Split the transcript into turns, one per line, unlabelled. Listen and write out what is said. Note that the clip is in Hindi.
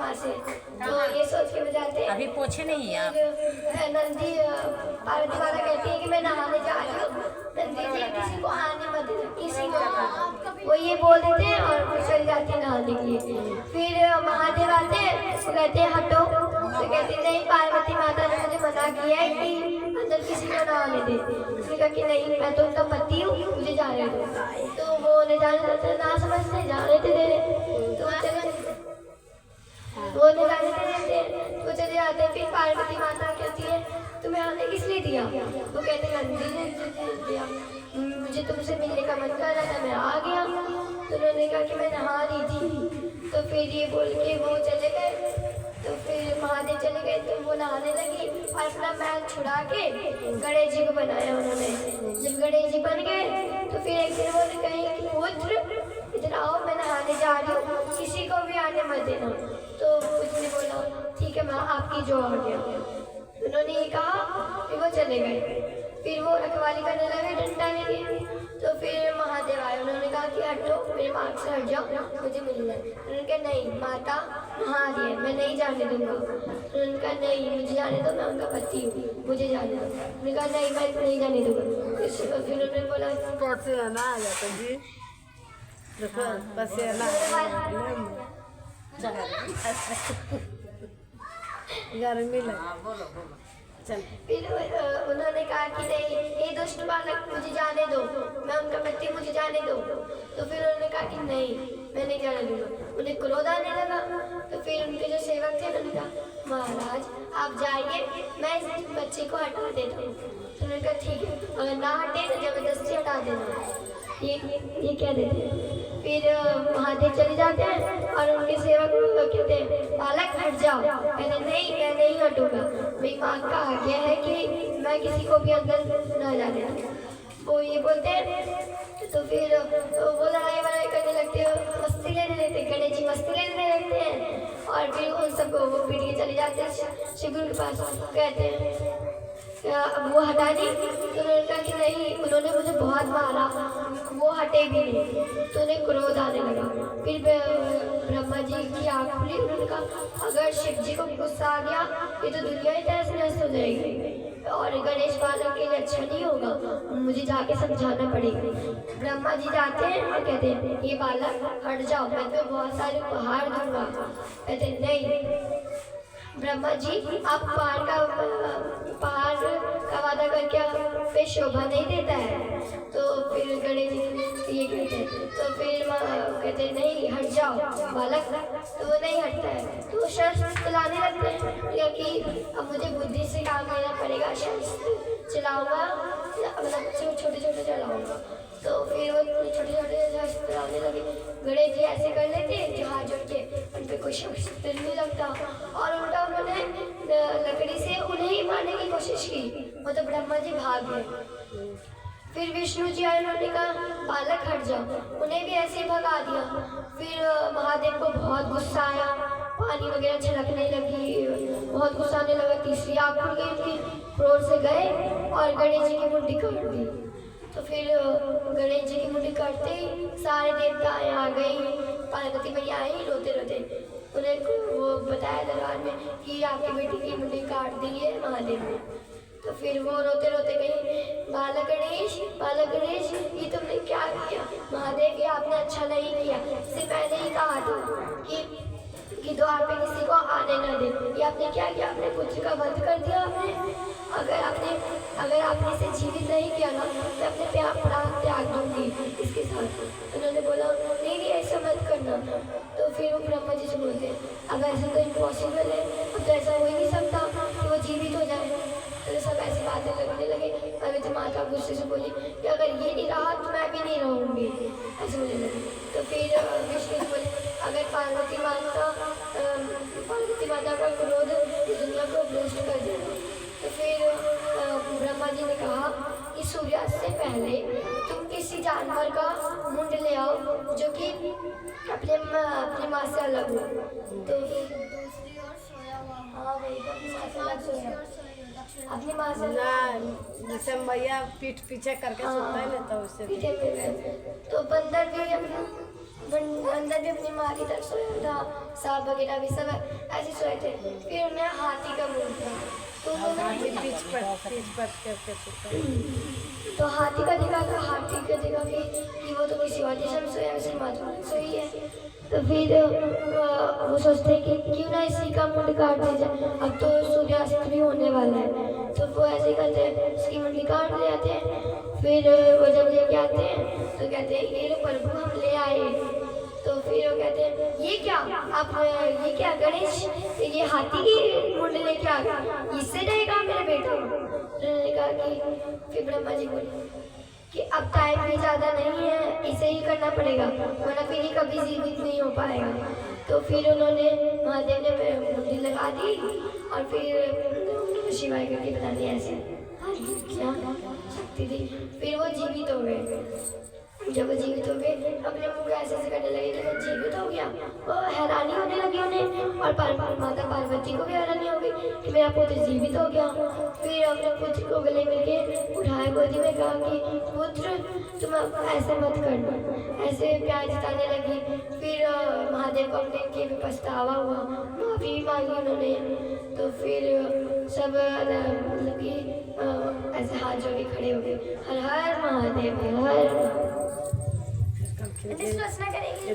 वहाँ से। तो ये सोच के जाते हैं।
अभी पोछे नहीं है आप?
नंदी पार्वती माता कहती है कि मैं नहाने जा रही हूँ, नंदी जी किसी को आने मत देना, किसी को। वो ये बोल देते हैं और वो चल जाती है नहाने के लिए। फिर महादेव आते हैं, वो कहते हैं हटो। तो कहती नहीं, पार्वती माता ने मुझे मना किया है कि अंदर किसी को ना आने दे। उसने कहा कि नहीं, मैं तो उनका पति हूँ, मुझे जाने दो। तो वो उन्हें जाने देते, ना समझते जाने दे रहे। तो वो उन्हें जाने दे देते, तो चले जाते हैं। फिर पार्वती माता कहती है तुम्हें आने किस लिए दिया? वो कहते हैं नंदी ने दिया, मुझे तुमसे मिलने का मन कर रहा था, मैं आ गया। तो उन्होंने कहा कि मैं नहा रही थी। तो फिर ये बोल के वो चले गए। तो फिर महादेव चले गए, तो वो नहाने लगी और अपना मैल छुड़ा के गणेश जी को बनाया उन्होंने। जब गणेश जी बन गए तो फिर एक दिन वो कहीं कि पुत्र इधर आओ, मैं नहाने जा रही हूँ, किसी को भी आने मत देना। तो उसने बोला ठीक है माँ, आपकी जो आ गया। उन्होंने ये कहा, फिर वो चले गए। फिर वो रखवाली करने लगे डंडा लेके। तो फिर महादेव आए, उन्होंने कहा कि हटो, मेरे मार्ग से हट जाओ, मुझे मिलना है। उन्होंने कहा नहीं, माता नहा रही है, मैं नहीं जाने दूंगा। उन्होंने कहा नहीं, मुझे जाने दो, मैं उनका पति हूँ, मुझे जाने दो। उन्होंने कहा नहीं, मैं नहीं जाने दूंगा। फिर उन्होंने बोला
कैसे आना आ जाता जी, देखो कैसे आना गर्मी लगा।
बोलो बोलो चल।
फिर उन्होंने कहा कि नहीं, ये दुष्ट बालक मुझे जाने दो, मैं उनका पति, मुझे जाने दो। तो फिर उन्होंने कहा कि नहीं, मैं नहीं जाने दूंगा। उन्हें क्रोध आने लगा। तो फिर उनके जो सेवक थे उन्होंने कहा महाराज आप जाइए, मैं इस बच्चे को हटा देता हूँ। तो उन्होंने कहा ठीक है, अगर ना हटे तो जबरदस्ती हटा देना। ये क्या देते हैं। फिर महादेव चले जाते हैं और उनके सेवक कहते हैं बालक हट जाओ। कहते नहीं, मैं नहीं हटूंगा, मेरी माँ का आज्ञा है कि मैं किसी को भी अंदर न जाने दूँ। वो ये बोलते हैं। तो फिर वो लड़ाई वड़ाई करने लगते हैं, मस्ती लेने लगते हैं, गणेश जी मस्ती लेने लगते हैं। और फिर उन सबको वो पीट के चले जाते हैं शिवगुरु के पास। कहते हैं वो हटा दी। तो उन्होंने कहा कि नहीं, उन्होंने मुझे बहुत मारा, वो हटे भी नहीं। तो उन्हें क्रोध आने लगा। फिर ब्रह्मा जी की आँख खुली। उन्होंने कहा अगर शिव जी को गुस्सा आ गया ये तो दुनिया ही तहस नहस हो जाएगी और गणेश बालक के लिए अच्छा नहीं होगा, मुझे जाके समझाना पड़ेगा। ब्रह्मा जी जाते हैं और कहते हैं ये बालक हट जाओ, मैं तुम्हें बहुत सारे उपहार दूंगा। कहते हैं नहीं ब्रह्मा जी, आप पहाड़ का वादा करके पे शोभा नहीं देता है। तो फिर गणेश जी ये कहते हैं। तो फिर कहते हैं नहीं हट जाओ बालक। तो वो नहीं हटता है। तो वो शस्त्र चलाने लगते हैं क्योंकि अब मुझे बुद्धि से काम लेना पड़ेगा, शस्त्र चलाऊंगा, मतलब छोटे छोटे चलाऊंगा। तो फिर वो छोटे छोटे शस्त्र चलाने लगे। गणेश जी ऐसे कर लेते हैं जो हाथ जोड़ के उन पर कोई शस्त्र नहीं लगता और उल्टा उन्होंने लकड़ी से उन्हें ही मारने की कोशिश की। वो तो ब्रह्मा जी भाग गए। फिर विष्णु जी आए, उन्होंने कहा बालक हट जाओ, उन्हें भी ऐसे ही भगा दिया। फिर महादेव को बहुत गुस्सा आया, पानी वगैरह छिड़कने लगी, बहुत गुस्सा आने लगा। तीसरी आँख खुल गई उनकी, क्रोध से गए और गणेश जी की मुंडी काट दी। तो फिर गणेश जी की मुंडी काटते ही सारे देवता आ गए, पार्वती मैया आई रोते रोते। उन्हें वो बताया दरबार में कि आपकी बेटी की मुंडी काट दी है महादेव ने। तो फिर वो रोते रोते गई बालक गणेश ये तुमने क्या किया? महादेव ये आपने अच्छा नहीं किया, इससे पहले ही कहा था कि द्वार पे किसी को आने न दे। ये आपने क्या किया? अपने पुत्र का वध कर दिया आपने। अगर आपने इसे जीवित नहीं किया ना मैं अपने प्राण त्याग दूंगी इसके साथ। उन्होंने बोला नहीं ऐसा मत करना। तो फिर वो ब्रह्मा जी से बोलते अब ऐसा तो इम्पॉसिबल है, अब तो ऐसा हो ही नहीं सकता कि वो जीवित हो जाए। तो सब ऐसी बातें लगने लगे। पार्वती माता गुस्से से बोली कि अगर ये नहीं रहा तो मैं भी नहीं रहूँगी, ऐसे बोलने लगी। तो फिर विष्णु जी बोले अगर पार्वती माता का क्रोध दुनिया को भ्रष्ट कर देगा। तो फिर ब्रह्मा जी ने कहा कि सूर्यास्त से पहले तुम किसी जानवर का मुंड ले आओ जो कि अपनी माँ से अलग हो। तो दूसरी ओर सोया हुआ, हाँ वही अपनी माँ से अलग सोया, अपनी माँ से
जैसे मैया पीठ पीछे करके सोता है ना तो उससे
पीछे। तो बंदर भी अपना जन्नत भी अपनी माँ की तरफ सोया था, सांप वगैरह भी सब ऐसे सोए थे। फिर उन्हें हाथी का मुंह था, तो उन्होंने
पीछ पट करके सुता।
तो हाथी का देखा तो हाथी का देखा कि वो तो किसी और देश में सोया है, उसकी माँ तो सोई है। तो फिर वो सोचते हैं कि क्यों ना इसी का मुंड काट दिया जाए, अब तो सूर्यास्त भी होने वाला है। तो वो ऐसे ही करते हैं, इसकी मुंडी काट ले आते हैं। फिर वो जब लेके आते हैं तो कहते हैं ये लो प्रभु हम ले आए। तो फिर वो कहते हैं ये क्या, आप ये क्या गणेश, ये हाथी की मुंड लेके आ गए, इससे रहेगा मेरा बेटा। उन्होंने कहा कि फिर ब्रह्मा जी बोले कि अब टाइम भी ज़्यादा नहीं है, इसे ही करना पड़ेगा वरना फिर ये कभी जीवित नहीं हो पाएगा। तो फिर उन्होंने महादेव ने मुंडी लगा दी और फिर शिवाय करके बता दिया ऐसे क्या शक्ति थी। फिर वो जीवित हो गए। जब वो जीवित हो गए अपने मुंह को ऐसे ऐसे करने लगे कि वो जीवित हो गया, वो हैरानी होने लगी उन्हें, और माता पार्वती को भी हैरानी हो गई कि मेरा पुत्र जीवित हो गया। फिर अपने पुत्र को गले मिलके उठाए गोदी में, कहा कि पुत्र तुम ऐसे मत करना, ऐसे प्यार जताने लगी। फिर महादेव को अपने के भी पछतावा हुआ, माफी भी मांगी उन्होंने। तो फिर सब मतलब कि ऐसे हाथ जोड़ के खड़े हो गए, हर हर महादेव, हर रचना करेंगे।